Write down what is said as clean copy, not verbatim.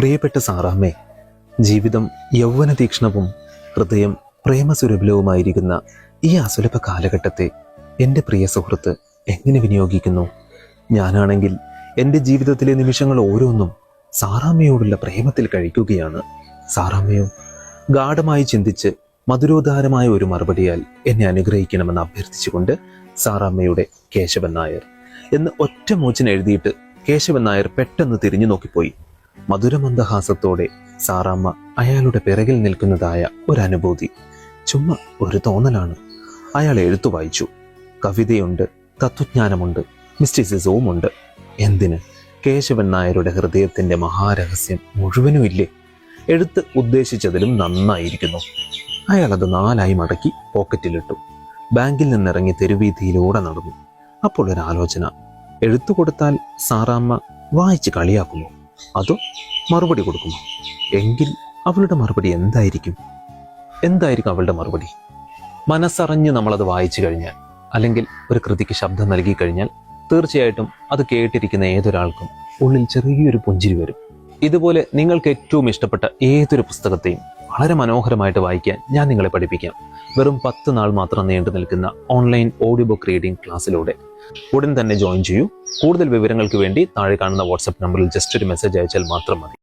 പ്രിയപ്പെട്ട സാറാമ്മേ, ജീവിതം യൗവന തീക്ഷ്ണവും ഹൃദയം പ്രേമസുരഭിലവുമായിരിക്കുന്ന ഈ അസുലഭ കാലഘട്ടത്തെ എൻ്റെ പ്രിയ സുഹൃത്ത് എങ്ങനെ വിനിയോഗിക്കുന്നു? ഞാനാണെങ്കിൽ എൻ്റെ ജീവിതത്തിലെ നിമിഷങ്ങൾ ഓരോന്നും സാറാമ്മയോടുള്ള പ്രേമത്തിൽ കഴിക്കുകയാണ്. സാറാമ്മയോ ഗാഢമായി ചിന്തിച്ച് മധുരോദാരമായ ഒരു മറുപടിയാൽ എന്നെ അനുഗ്രഹിക്കണമെന്ന് അഭ്യർത്ഥിച്ചുകൊണ്ട് സാറാമ്മയുടെ കേശവൻ നായർ എന്ന് ഒറ്റ മൂച്ചിന് എഴുതിയിട്ട് കേശവൻ നായർ പെട്ടെന്ന് തിരിഞ്ഞു നോക്കിപ്പോയി. മധുരമന്ദഹാസത്തോടെ സാറാമ്മ അയാളുടെ പിറകിൽ നിൽക്കുന്നതായ ഒരനുഭൂതി ചുമ്മാ ഒരു തോന്നലാണ്. അയാൾ എഴുത്തു വായിച്ചു. കവിതയുണ്ട്, തത്വജ്ഞാനമുണ്ട്, മിസ്റ്റിസിസവും ഉണ്ട്. എന്തിന്, കേശവൻ നായരുടെ ഹൃദയത്തിന്റെ മഹാരഹസ്യം മുഴുവനും ഇല്ലേ? എഴുത്ത് ഉദ്ദേശിച്ചതിലും നന്നായിരിക്കുന്നു. അയാൾ അത് 4 മടക്കി പോക്കറ്റിലിട്ടു. ബാങ്കിൽ നിന്നിറങ്ങി തെരുവീതിയിലൂടെ നടന്നു. അപ്പോൾ ഒരു ആലോചന. എഴുത്തു കൊടുത്താൽ സാറാമ്മ വായിച്ച് കളിയാക്കുമോ, അതോ മറുപടി കൊടുക്കുമോ? എങ്കിൽ അവളുടെ മറുപടി എന്തായിരിക്കും അവളുടെ മറുപടി? മനസ്സറിഞ്ഞ് നമ്മളത് വായിച്ചു കഴിഞ്ഞാൽ, അല്ലെങ്കിൽ ഒരു കൃതിക്ക് ശബ്ദം നൽകി കഴിഞ്ഞാൽ, തീർച്ചയായിട്ടും അത് കേട്ടിരിക്കുന്ന ഏതൊരാൾക്കും ഉള്ളിൽ ചെറിയൊരു പുഞ്ചിരി വരും. ഇതുപോലെ നിങ്ങൾക്ക് ഏറ്റവും ഇഷ്ടപ്പെട്ട ഏതൊരു പുസ്തകത്തെയും വളരെ മനോഹരമായിട്ട് വായിക്കാൻ ഞാൻ നിങ്ങളെ പഠിപ്പിക്കാം. വെറും 10 നാൾ മാത്രം നീണ്ടു നിൽക്കുന്ന ഓൺലൈൻ ഓഡിയോ ബുക്ക് റീഡിംഗ് ക്ലാസ്സിലൂടെ ഉടൻ തന്നെ ജോയിൻ ചെയ്യൂ. കൂടുതൽ വിവരങ്ങൾക്ക് വേണ്ടി താഴെ കാണുന്ന വാട്സ്ആപ്പ് നമ്പറിൽ ജസ്റ്റ് ഒരു മെസ്സേജ് അയച്ചാൽ മാത്രം മതി.